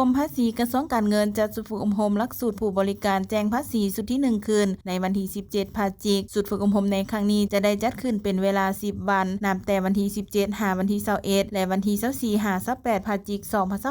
รมภาษีกระทรวงการเงินจัดสุดฝึกอบรมหลักสูตรผู้บริการแจ้งภาษีสุดที่1คืนในวันที่17พฤศจิกายนสุดฝึกอบรมในครั้งนี้จะได้จัดขึ้นเป็นเวลา10วันนับแต่วันที่17หาวันที่21และวันที่24หา28พฤศจิกายน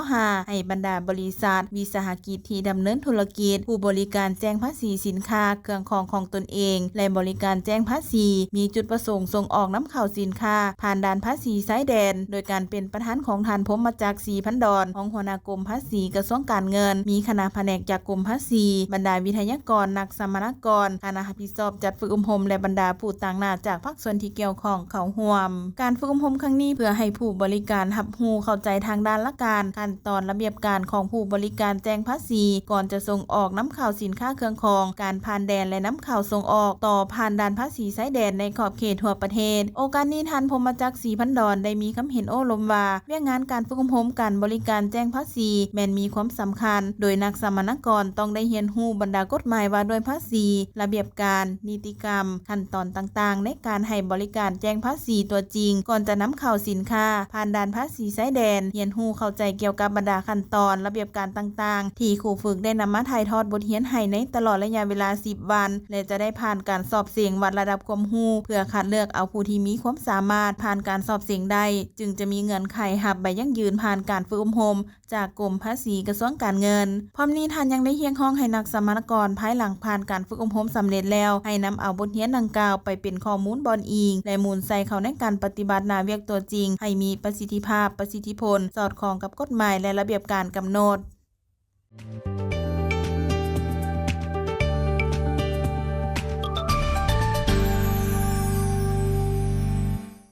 2025ให้บรรดาบริษัทวิสาหกิจที่ดำเนินธุรกิจผู้บริการแจ้งภาษีสินค้าเครื่องของของตนเองและบริการแจ้งภาษีมีจุดประสงค์ส่งออกน้ำเข้าสินค้าผ่านด่านภาษีชายแดนโดยการเป็นประธานของท่านพรหมจักร ศรีพันดรของหัวหน้ากรมภาษีกระทรวงการเงินมีคณะแผนกจากกรมภาษีบรรดาวิทยากรนักสัมมนากรคณะรับผิดชอบจัดฝึกอบรมและบรรดาผู้ต่างหน้าจากภาคส่วนที่เกี่ยวข้องเข้าร่วมการฝึกอบรมครั้งนี้เพื่อให้ผู้บริการรับรู้เข้าใจทางด้านหลักการขั้นตอนระเบียบการของผู้บริการแจ้งภาษีก่อนจะส่งออกน้ำเข้าสินค้าเครื่องของการผ่านแดนและน้ำเข้าส่งออกต่อผ่านด่านภาษีชายแดนในขอบเขตทั่วประเทศโอกาสนี้ท่านพรหมจักร ศรีพันดรได้มีคำเห็นโอ้ลมว่าเรื่องงานการฝึกอบรมการบริการแจ้งภาษีแม้นมีความสำคัญโดยนักสัมมนากรต้องได้เรียนรู้บรรดากฎหมายว่าด้วยภาษีระเบียบการนิติกรรมขั้นตอนต่างๆในการให้บริการแจ้งภาษีตัวจริงก่อนจะนำเข้าสินค้าผ่านด่านภาษีชายแดนเรียนรู้เข้าใจเกี่ยวกับบรรดาขั้นตอนระเบียบการต่างๆที่ครูฝึกได้นำมาถ่ายทอดบทเรียนให้ในตลอดระยะเวลา10วันและจะได้ผ่านการสอบเสียงวัดระดับความรู้เพื่อคัดเลือกเอาผู้ที่มีความสามารถผ่านการสอบเสียงได้จึงจะมีเงื่อนไขรับใบยั่งยืนผ่านการฝึกอบรมจากกรมภาษีกระทรวงการเงินพร้อมนี้ท่านยังได้เรียกร้องให้นักสัมมนากรภายหลังผ่านการฝึกอบรมสำเร็จแล้วให้นำเอาบทเรียนดังกล่าวไปเป็นข้อมูลบอนอิงและมูลใส่เข้าในการปฏิบัติหน้าเวียกตัวจริงให้มีประสิทธิภาพประสิทธิผลสอดคล้องกับกฎหมายและระเบียบการกำหนด